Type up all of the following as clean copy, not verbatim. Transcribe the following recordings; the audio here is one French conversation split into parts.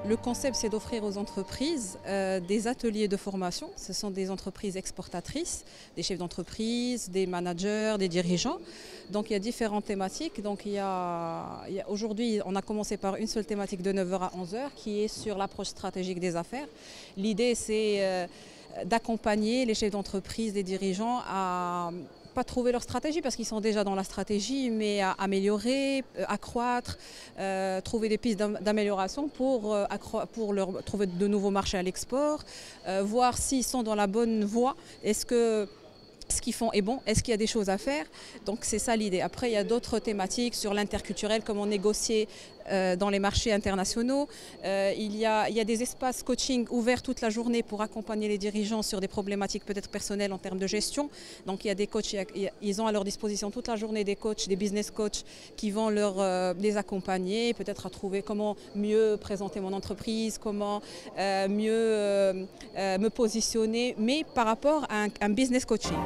Le concept, c'est d'offrir aux entreprises des ateliers de formation. Ce sont des entreprises exportatrices, des chefs d'entreprise, des managers, des dirigeants. Donc il y a différentes thématiques. Donc aujourd'hui, on a commencé par une seule thématique de 9 h à 11 h qui est sur l'approche stratégique des affaires. L'idée, c'est d'accompagner les chefs d'entreprise, les dirigeants à pas trouver leur stratégie parce qu'ils sont déjà dans la stratégie, mais à améliorer, accroître, trouver des pistes d'amélioration pour leur trouver de nouveaux marchés à l'export, voir s'ils sont dans la bonne voie. Est-ce que ce qu'ils font est bon? Est-ce qu'il y a des choses à faire? Donc c'est ça l'idée. Après, il y a d'autres thématiques sur l'interculturel, comment négocier dans les marchés internationaux. Il y a des espaces coaching ouverts toute la journée pour accompagner les dirigeants sur des problématiques peut-être personnelles en termes de gestion. Donc il y a des coachs, ils ont à leur disposition toute la journée des coachs, des business coachs qui vont les accompagner, peut-être à trouver comment mieux présenter mon entreprise, comment mieux me positionner, mais par rapport à un business coaching.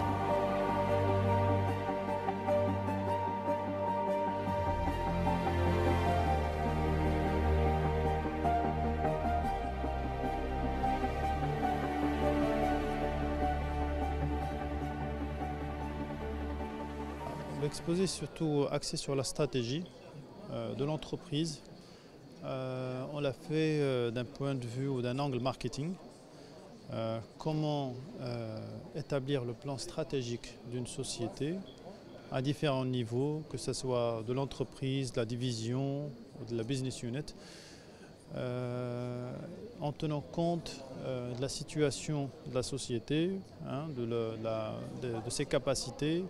L'exposé est surtout axé sur la stratégie de l'entreprise. On l'a fait d'un point de vue ou d'un angle marketing. Comment établir le plan stratégique d'une société à différents niveaux, que ce soit de l'entreprise, de la division ou de la business unit, en tenant compte de la situation de la société, de ses capacités,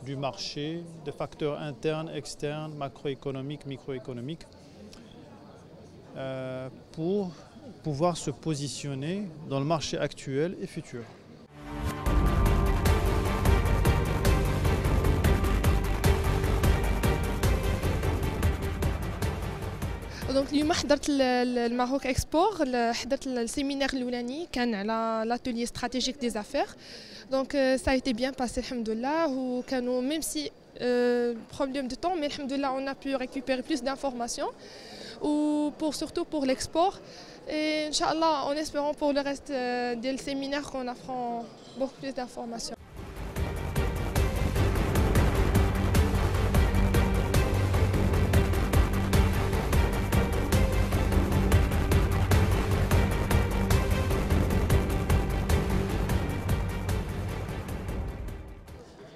du marché, des facteurs internes, externes, macroéconomiques, microéconomiques, pour pouvoir se positionner dans le marché actuel et futur. دونك اليوم حضرت الماروك اكسبور، حضرت السيمينار الاولاني كان على لاتولي استراتيجيك دي زافير. دونك سا ايتي بيان باسي الحمد لله، وكانوا ميم سي بروبليم دو طون مي الحمد لله on a pu récupérer plus d'informations ou surtout pour l'export, et inchallah en espérant pour le reste des séminaires qu'on apprend beaucoup plus d'informations.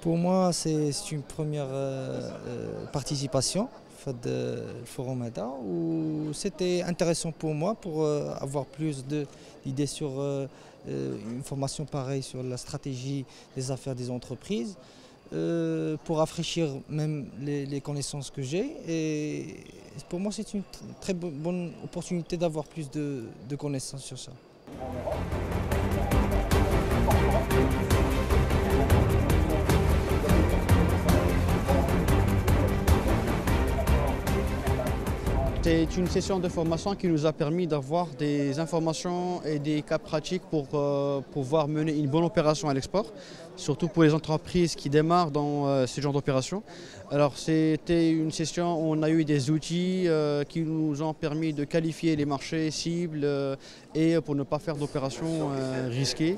Pour moi, c'est une première participation au Forum ADA, où c'était intéressant pour moi pour avoir plus d'idées sur une formation pareille sur la stratégie des affaires des entreprises, pour rafraîchir même les connaissances que j'ai. Et pour moi, c'est une très bonne opportunité d'avoir plus de connaissances sur ça. C'est une session de formation qui nous a permis d'avoir des informations et des cas pratiques pour pouvoir mener une bonne opération à l'export, surtout pour les entreprises qui démarrent dans ce genre d'opération. Alors c'était une session où on a eu des outils qui nous ont permis de qualifier les marchés cibles et pour ne pas faire d'opérations risquées.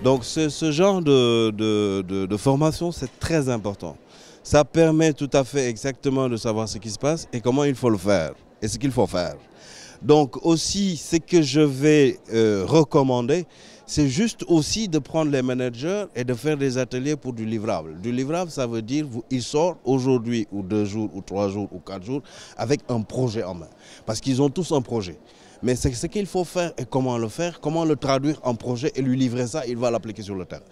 Donc ce genre de formation, c'est très important. Ça permet tout à fait exactement de savoir ce qui se passe et comment il faut le faire et ce qu'il faut faire. Donc aussi, ce que je vais recommander, c'est juste aussi de prendre les managers et de faire des ateliers pour du livrable. Du livrable, ça veut dire qu'ils sortent aujourd'hui ou 2 jours ou 3 jours ou 4 jours avec un projet en main. Parce qu'ils ont tous un projet. Mais c'est ce qu'il faut faire et comment le faire, comment le traduire en projet et lui livrer ça, il va l'appliquer sur le terrain.